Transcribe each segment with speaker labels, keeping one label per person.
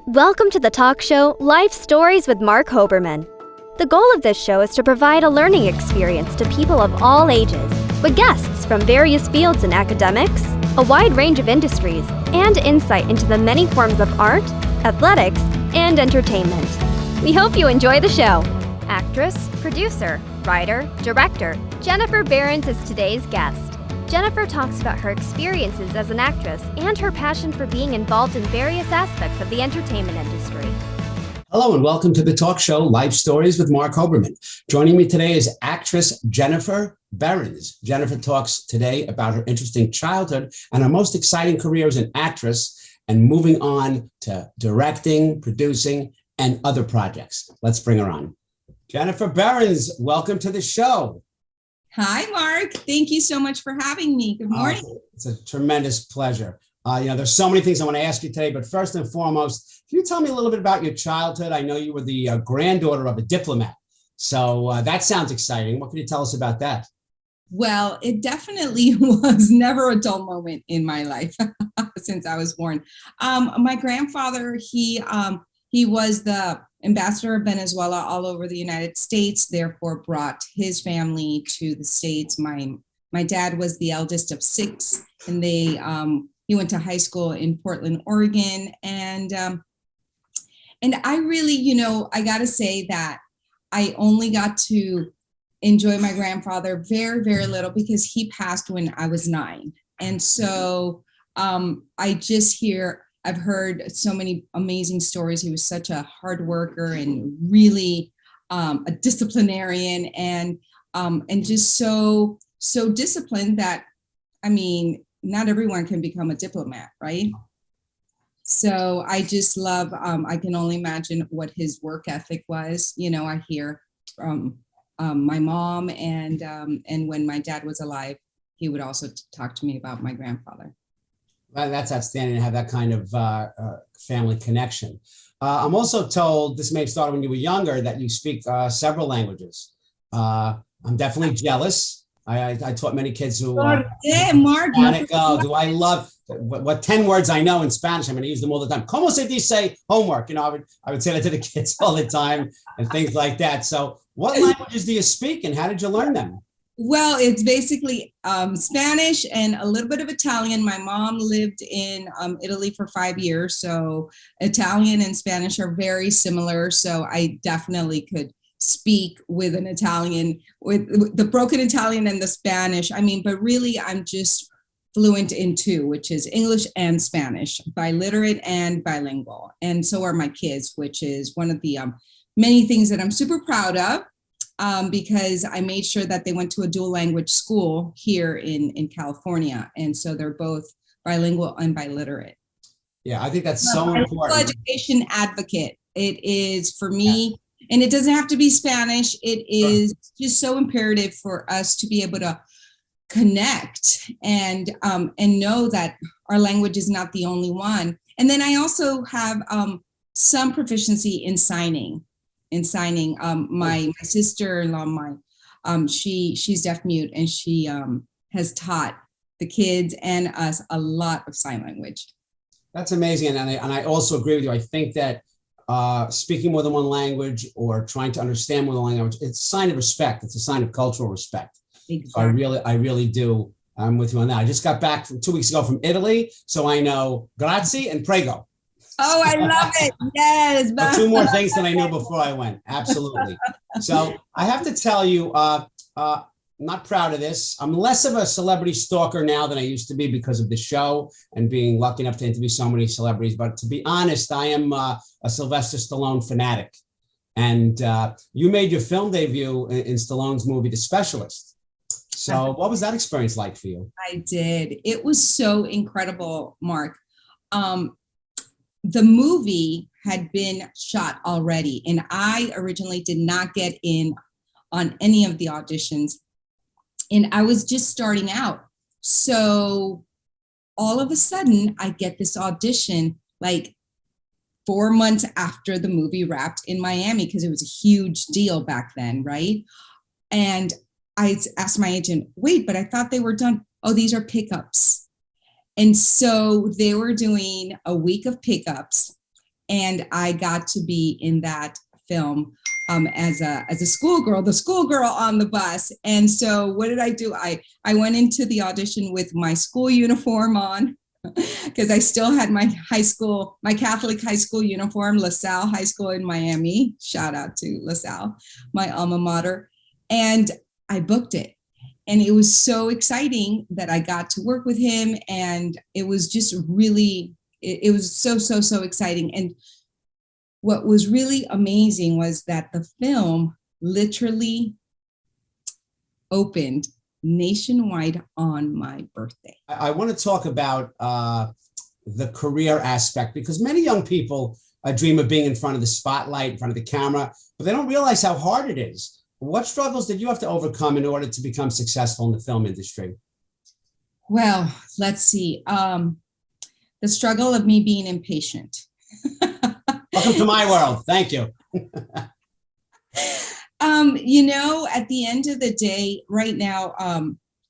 Speaker 1: Welcome to the talk show Life Stories with Marc Hoberman. The goal of this show is to provide a learning experience to people of all ages, with guests from various fields in academics, a wide range of industries, and insight into the many forms of art, athletics, and entertainment. We hope you enjoy the show. Actress, producer, writer, director, Yeniffer Behrens is today's guest. Yeniffer talks about her experiences as an actress and her passion for being involved in various aspects of the entertainment industry.
Speaker 2: Hello and welcome to the talk show Life Stories with Marc Hoberman. Joining me today is actress Yeniffer Behrens. Yeniffer talks today about her interesting childhood and her most exciting career as an actress and moving on to directing, producing, and other projects. Let's bring her on. Yeniffer Behrens, welcome to the show.
Speaker 3: Hi, Marc. Thank you so much for having me. Good morning.
Speaker 2: It's a tremendous pleasure. There's so many things I want to ask you today, but first and foremost, can you tell me a little bit about your childhood? I know you were the granddaughter of a diplomat, so that sounds exciting. What can you tell us about that?
Speaker 3: Well, it definitely was never a dull moment in my life since I was born. My grandfather, he was the ambassador of Venezuela all over the United States, therefore brought his family to the States. My dad was the eldest of six, and he went to high school in Portland, Oregon. And I really, I got to say that I only got to enjoy my grandfather very, very little because he passed when I was 9. And so I've heard so many amazing stories. He was such a hard worker and really a disciplinarian and just so disciplined that, not everyone can become a diplomat, right? So I just love, I can only imagine what his work ethic was. I hear from my mom and when my dad was alive, he would also talk to me about my grandfather.
Speaker 2: Well, that's outstanding to have that kind of family connection. I'm also told, this may have started when you were younger, that you speak several languages. I'm definitely jealous. I taught many kids who
Speaker 3: Marc.
Speaker 2: Spanish. Do I love what 10 words I know in Spanish? I'm going to use them all the time. Como se dice homework? I would say that to the kids all the time and things like that. So what languages do you speak and how did you learn them?
Speaker 3: Well, it's basically Spanish and a little bit of Italian. My mom lived in Italy for 5 years, so Italian and Spanish are very similar. So I definitely could speak with an Italian, with the broken Italian and the Spanish. But really, I'm just fluent in 2, which is English and Spanish, biliterate and bilingual. And so are my kids, which is one of the many things that I'm super proud of. Because I made sure that they went to a dual language school here in California. And so they're both bilingual and biliterate.
Speaker 2: Yeah, I think that's so important.
Speaker 3: Education advocate. It is for me, and it doesn't have to be Spanish. It is just so imperative for us to be able to connect and know that our language is not the only one. And then I also have some proficiency in signing. My sister-in-law, she's deaf mute, and she has taught the kids and us a lot of sign language.
Speaker 2: That's amazing, and I also agree with you. I think that speaking more than one language or trying to understand more than one language, it's a sign of respect. It's a sign of cultural respect. Exactly. So I really do. I'm with you on that. I just got back 2 weeks ago from Italy, so I know grazie and prego.
Speaker 3: Oh, I love it. Yes.
Speaker 2: So 2 more things than I knew before I went. Absolutely. So I have to tell you, I'm not proud of this. I'm less of a celebrity stalker now than I used to be because of the show and being lucky enough to interview so many celebrities. But to be honest, I am a Sylvester Stallone fanatic. And you made your film debut in Stallone's movie, The Specialist. So what was that experience like for you?
Speaker 3: I did. It was so incredible, Marc. The movie had been shot already, and I originally did not get in on any of the auditions, and I was just starting out. So all of a sudden, I get this audition like 4 months after the movie wrapped in Miami, because it was a huge deal back then, right? And I asked my agent, wait, but I thought they were done. Oh, these are pickups. And so they were doing a week of pickups. And I got to be in that film as a schoolgirl, the schoolgirl on the bus. And so what did I do? I went into the audition with my school uniform on, because I still had my Catholic high school uniform, LaSalle High School in Miami. Shout out to LaSalle, my alma mater. And I booked it. And it was so exciting that I got to work with him. And it was just really, it was so exciting. And what was really amazing was that the film literally opened nationwide on my birthday.
Speaker 2: I want to talk about the career aspect, because many young people dream of being in front of the spotlight, in front of the camera, but they don't realize how hard it is. What struggles did you have to overcome in order to become successful in the film industry?
Speaker 3: Well, let's see. The struggle of me being impatient.
Speaker 2: Welcome to my world. Thank you.
Speaker 3: At the end of the day, right now,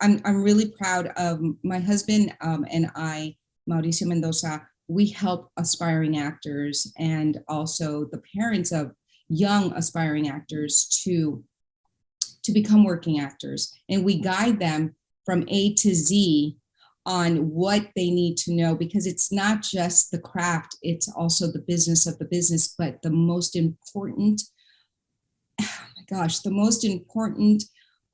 Speaker 3: I'm really proud of my husband and I, Mauricio Mendoza. We help aspiring actors and also the parents of young aspiring actors to become working actors. And we guide them from A to Z on what they need to know, because it's not just the craft, it's also the business of the business. But the most important, the most important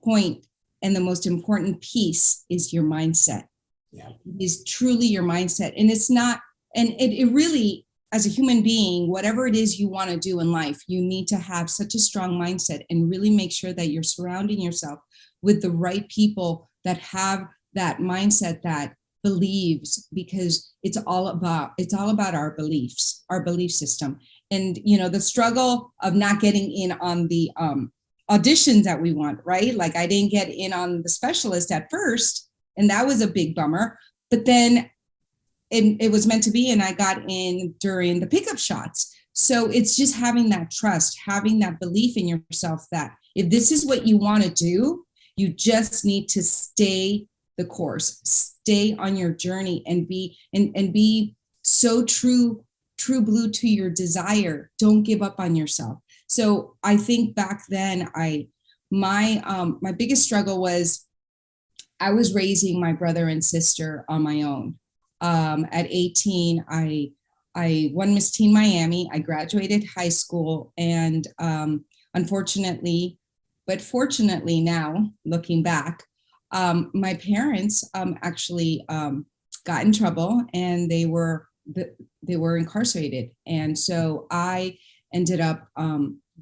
Speaker 3: point and the most important piece is your mindset.
Speaker 2: Yeah.
Speaker 3: It is truly your mindset. And it's not, and it really, as a human being, whatever it is you want to do in life, you need to have such a strong mindset and really make sure that you're surrounding yourself with the right people that have that mindset that believes, because it's all about our beliefs, our belief system. And, the struggle of not getting in on the auditions that we want, right? Like I didn't get in on The Specialist at first, and that was a big bummer, but then it was meant to be, and I got in during the pickup shots. So it's just having that trust, having that belief in yourself that if this is what you want to do, you just need to stay the course, stay on your journey, and be so true blue to your desire. Don't give up on yourself. So I think back then, my biggest struggle was I was raising my brother and sister on my own. At 18, I won Miss Teen Miami. I graduated high school, and unfortunately, but fortunately now, looking back, my parents actually got in trouble, and they were incarcerated. And so I ended up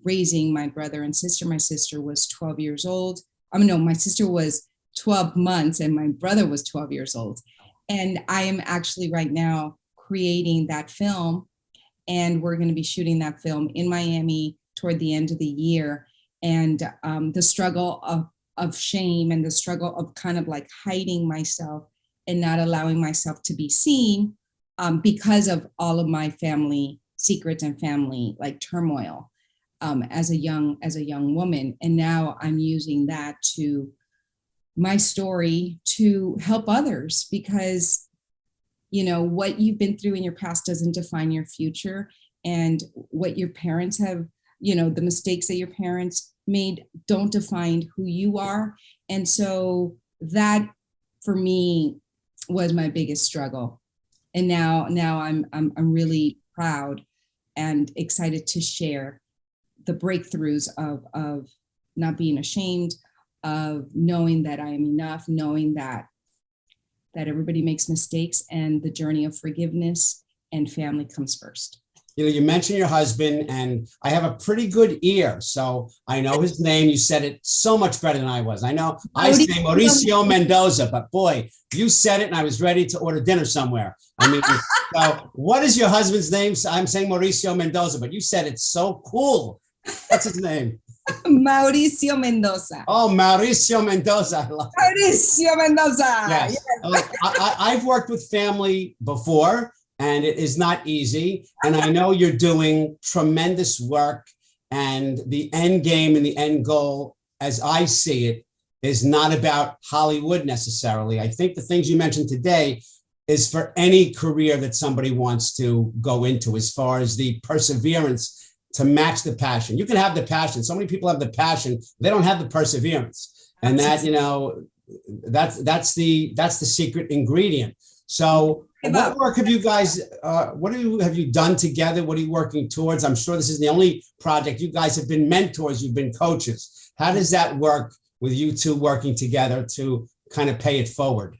Speaker 3: raising my brother and sister. My sister was 12 years old. My sister was 12 months and my brother was 12 years old. And I am actually right now creating that film, and we're going to be shooting that film in Miami toward the end of the year. And the struggle of shame and the struggle of kind of like hiding myself and not allowing myself to be seen because of all of my family secrets and family like turmoil as a young woman. And now I'm using that to my story to help others, because what you've been through in your past doesn't define your future, and what your parents have, the mistakes that your parents made don't define who you are. And so that for me was my biggest struggle. And now I'm really proud and excited to share the breakthroughs of not being ashamed, of knowing that I am enough, knowing that everybody makes mistakes, and the journey of forgiveness and family comes first.
Speaker 2: You mentioned your husband, and I have a pretty good ear, so I know his name. You said it so much better than I was. I know I say Mauricio Mendoza, but boy, you said it, and I was ready to order dinner somewhere. So what is your husband's name? I'm saying Mauricio Mendoza, but you said it's so cool. What's his name?
Speaker 3: Mauricio Mendoza.
Speaker 2: Oh, Mauricio Mendoza. I love
Speaker 3: Mauricio Mendoza.
Speaker 2: Yes. I've worked with family before, and it is not easy. And I know you're doing tremendous work, and the end game and the end goal, as I see it, is not about Hollywood necessarily. I think the things you mentioned today is for any career that somebody wants to go into, as far as the perseverance to match the passion. You can have the passion. So many people have the passion, they don't have the perseverance. And that, that's the secret ingredient. So what work have you guys, have you done together? What are you working towards? I'm sure this is the only project. You guys have been mentors, you've been coaches. How does that work with you two working together to kind of pay it forward?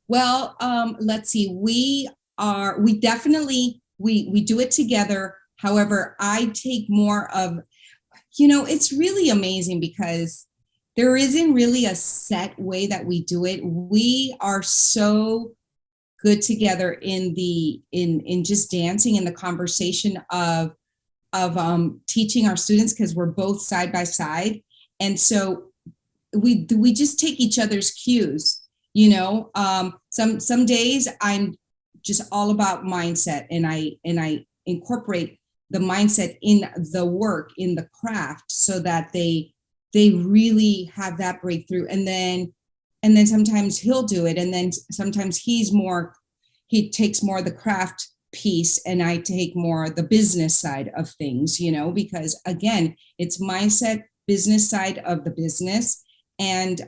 Speaker 3: Well, let's see. We definitely do it together. However, I take more of, it's really amazing because there isn't really a set way that we do it. We are so good together in just dancing, in the conversation of teaching our students, because we're both side by side. And so we just take each other's cues. Some days I'm just all about mindset, and I incorporate the mindset in the work, in the craft, so that they really have that breakthrough. And then sometimes he'll do it, and then sometimes he takes more of the craft piece, and I take more the business side of things, because again, it's mindset, business side of the business, and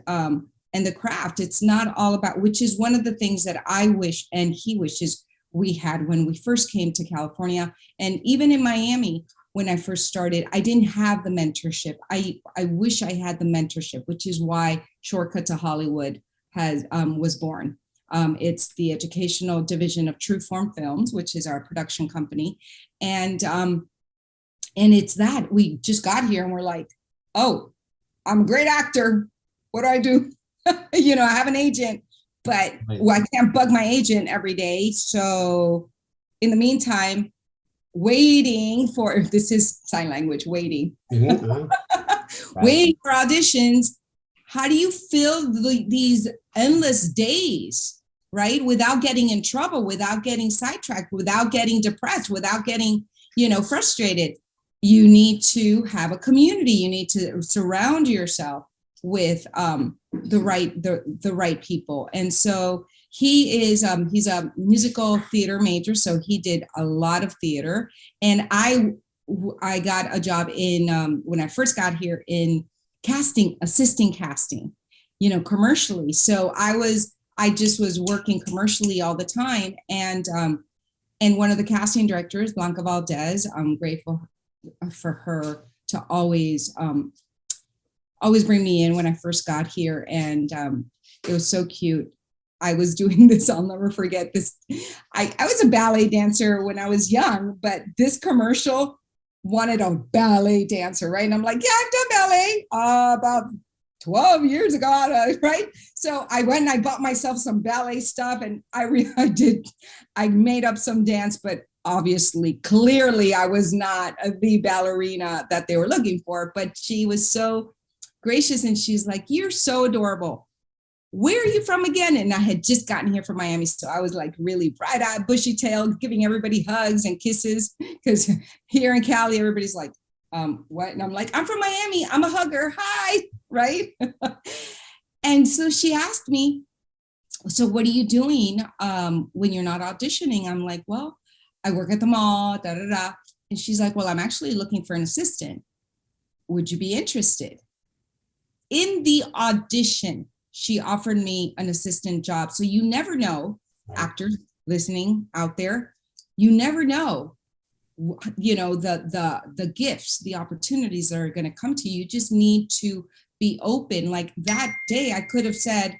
Speaker 3: the craft. It's not all about, which is one of the things that I wish and he wishes we had when we first came to California. And even in Miami, when I first started, I didn't have the mentorship. I wish I had the mentorship, which is why Shortcut to Hollywood was born. It's the educational division of True Form Films, which is our production company. And it's that we just got here and we're like, oh, I'm a great actor. What do I do? I have an agent, but I can't bug my agent every day. So in the meantime, waiting for, this is sign language, waiting, waiting for auditions. How do you fill these endless days, right? Without getting in trouble, without getting sidetracked, without getting depressed, without getting, frustrated. You need to have a community. You need to surround yourself with the right people. And so he's a musical theater major, so he did a lot of theater. And I got a job in when I first got here in casting, assisting casting, commercially. So I just was working commercially all the time. And one of the casting directors, Blanca Valdez, I'm grateful for her to always bring me in when I first got here. And it was so cute. I was doing this, I'll never forget this. I was a ballet dancer when I was young, but this commercial wanted a ballet dancer, right? And I'm like, yeah, I've done ballet about 12 years ago, right? So I went and I bought myself some ballet stuff, and I made up some dance, but obviously, clearly I was not the ballerina that they were looking for, but she was so gracious, and she's like, you're so adorable. Where are you from again? And I had just gotten here from Miami, so I was like really bright-eyed, bushy-tailed, giving everybody hugs and kisses, because here in Cali, everybody's like, what? And I'm like, I'm from Miami, I'm a hugger, hi, right? And so she asked me, so what are you doing when you're not auditioning? I'm like, well, I work at the mall, da, da, da. And she's like, well, I'm actually looking for an assistant. Would you be interested? In the audition, she offered me an assistant job. So you never know, actors listening out there, you never know, the gifts, the opportunities that are going to come to you. You just need to be open. Like that day, I could have said,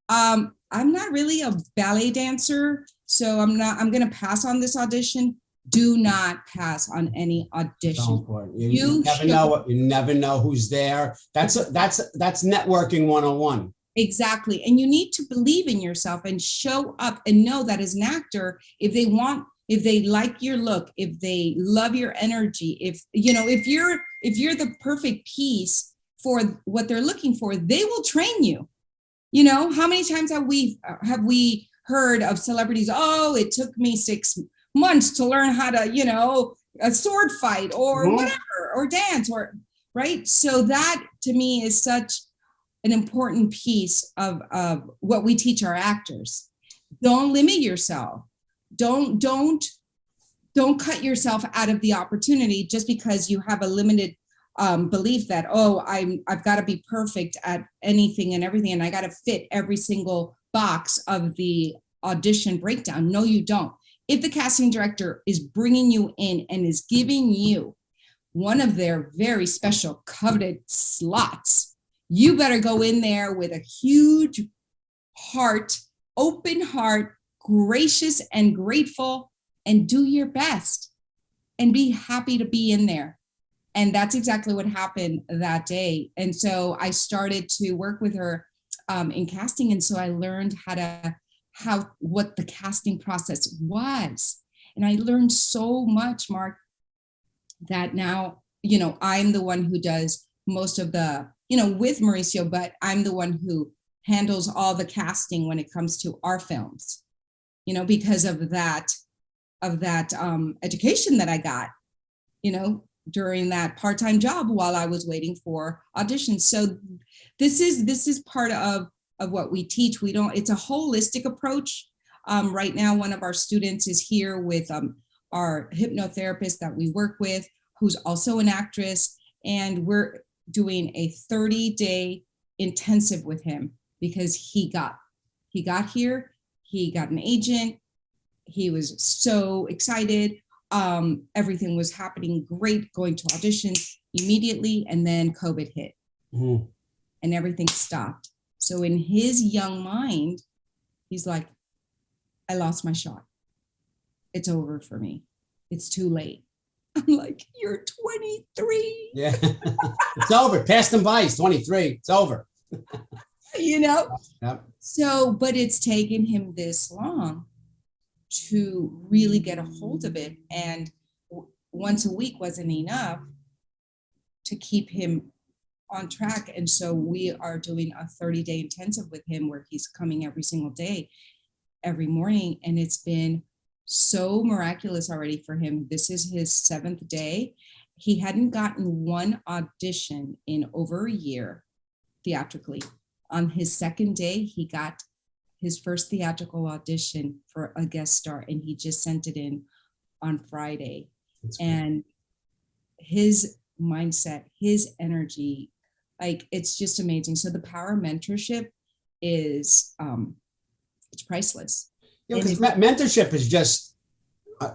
Speaker 3: I'm not really a ballet dancer, so I'm going to pass on this audition. Do not pass on any audition.
Speaker 2: You never know who's there. That's networking 101.
Speaker 3: Exactly. And you need to believe in yourself and show up and know that as an actor, if they like your look, if they love your energy, if you're the perfect piece for what they're looking for, they will train you. How many times have we heard of celebrities? Oh, it took me 6 months to learn how to, a sword fight or whatever, or dance, or right. So that to me is such an important piece of what we teach our actors. Don't limit yourself. Don't cut yourself out of the opportunity just because you have a limited belief that, oh, I've got to be perfect at anything and everything, and I got to fit every single box of the audition breakdown. No, you don't. If the casting director is bringing you in and is giving you one of their very special coveted slots, you better go in there with a huge heart, open heart, gracious and grateful, and do your best and be happy to be in there. And that's exactly what happened that day. And so I started to work with her in casting. And so I learned what the casting process was. And I learned so much, Mark, that now, I'm the one who does most of the, with Mauricio, but I'm the one who handles all the casting when it comes to our films, because of that education that I got, during that part-time job while I was waiting for auditions. So this is part of what we teach. It's a holistic approach. Right now, one of our students is here with our hypnotherapist that we work with, who's also an actress. And we're doing a 30-day intensive with him because he got here, he got an agent. He was so excited. Everything was happening great, going to auditions immediately, and then COVID hit, and everything stopped. So in his young mind, he's like, I lost my shot. It's over for me. It's too late. I'm like, you're 23.
Speaker 2: Yeah, it's over. Past and vice, 23. It's over. Yep.
Speaker 3: So, but it's taken him this long to really get a hold of it. And once a week wasn't enough to keep him on track. And so we are doing a 30-day intensive with him where he's coming every single day, every morning. And it's been so miraculous already for him. This is his 7th day. He hadn't gotten one audition in over a year theatrically. On his 2nd day, he got his first theatrical audition for a guest star, and he just sent it in on Friday. And his mindset, his energy, like, it's just amazing. So the power of mentorship is it's priceless.
Speaker 2: Because mentorship is just,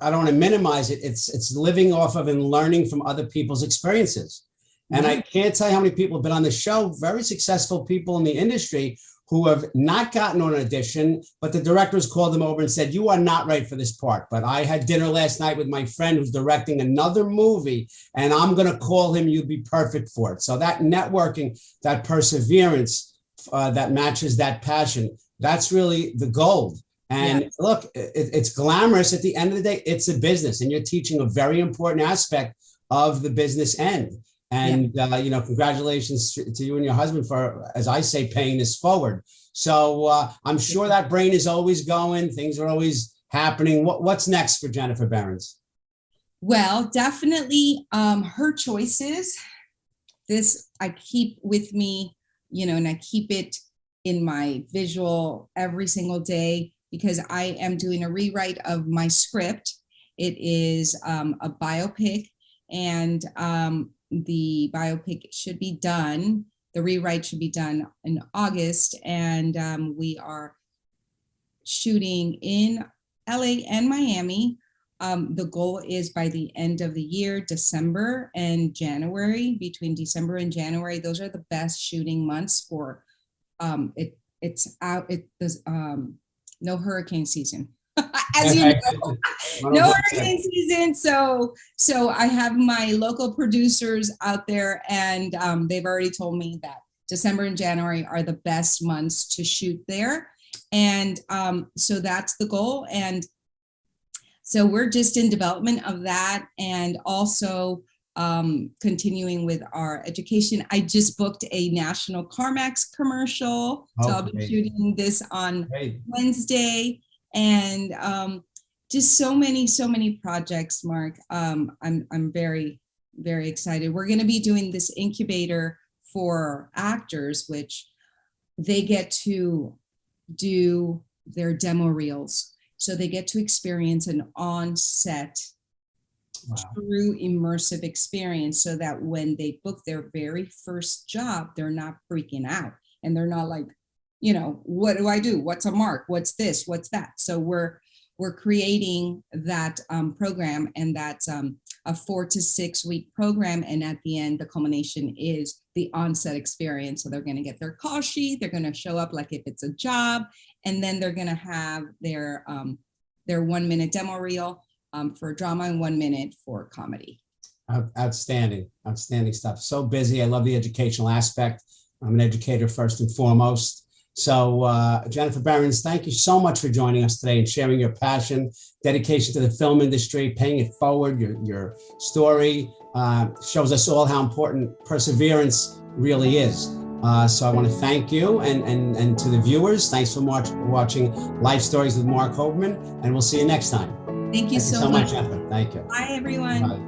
Speaker 2: I don't want to minimize it. It's living off of and learning from other people's experiences. And I can't tell you how many people have been on the show, very successful people in the industry who have not gotten on an audition, but the directors called them over and said, you are not right for this part. But I had dinner last night with my friend who's directing another movie, and I'm going to call him, you'd be perfect for it. So that networking, that perseverance, that matches that passion, that's really the gold. And look, it's glamorous. At the end of the day, it's a business, and you're teaching a very important aspect of the business end. And, congratulations to you and your husband for, as I say, paying this forward. So I'm sure that brain is always going. Things are always happening. What's next for Yeniffer Behrens?
Speaker 3: Well, definitely her choices. This I keep with me, and I keep it in my visual every single day because I am doing a rewrite of my script. It is a biopic, and the biopic should be done. The rewrite should be done in August, and we are shooting in LA and Miami. The goal is by the end of the year, December and January. Between December and January, those are the best shooting months for it's out. It does no hurricane season. As you know, no hurricane season. So I have my local producers out there, and they've already told me that December and January are the best months to shoot there. And so that's the goal. And so we're just in development of that, and also continuing with our education. I just booked a national CarMax commercial. So I'll be shooting this on Wednesday. And just so many projects, Mark. I'm very, very excited. We're going to be doing this incubator for actors, which they get to do their demo reels. So they get to experience an on-set, true immersive experience, so that when they book their very first job, they're not freaking out and they're not like, what do I do? What's a mark? What's this? What's that? So we're creating that program, and that's a 4 to 6 week program. And at the end, the culmination is the onset experience. So they're going to get their call sheet. They're going to show up like if it's a job, and then they're going to have their 1 minute demo reel for drama and 1 minute for comedy.
Speaker 2: Outstanding stuff. So busy. I love the educational aspect. I'm an educator first and foremost. So Yeniffer Behrens, thank you so much for joining us today and sharing your passion, dedication to the film industry, paying it forward. Your story shows us all how important perseverance really is. So I want to thank you, and to the viewers, thanks for watching Life Stories with Marc Hoberman, and we'll see you next time.
Speaker 3: Thank you so much.
Speaker 2: Yeniffer. Thank you.
Speaker 3: Bye, everyone.
Speaker 2: Bye.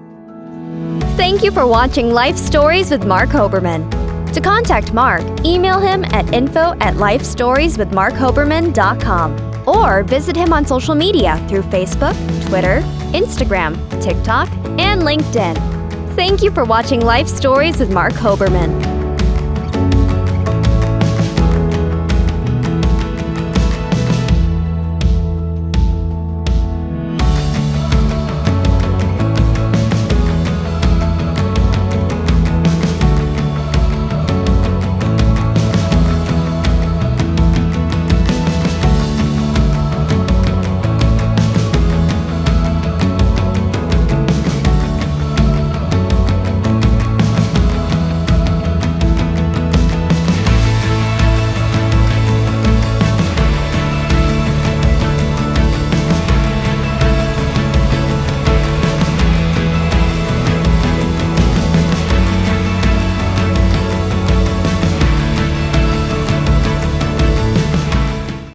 Speaker 1: Thank you for watching Life Stories with Marc Hoberman. To contact Marc, email him at info@lifestorieswithmarchoberman.com or visit him on social media through Facebook, Twitter, Instagram, TikTok, and LinkedIn. Thank you for watching Life Stories with Marc Hoberman.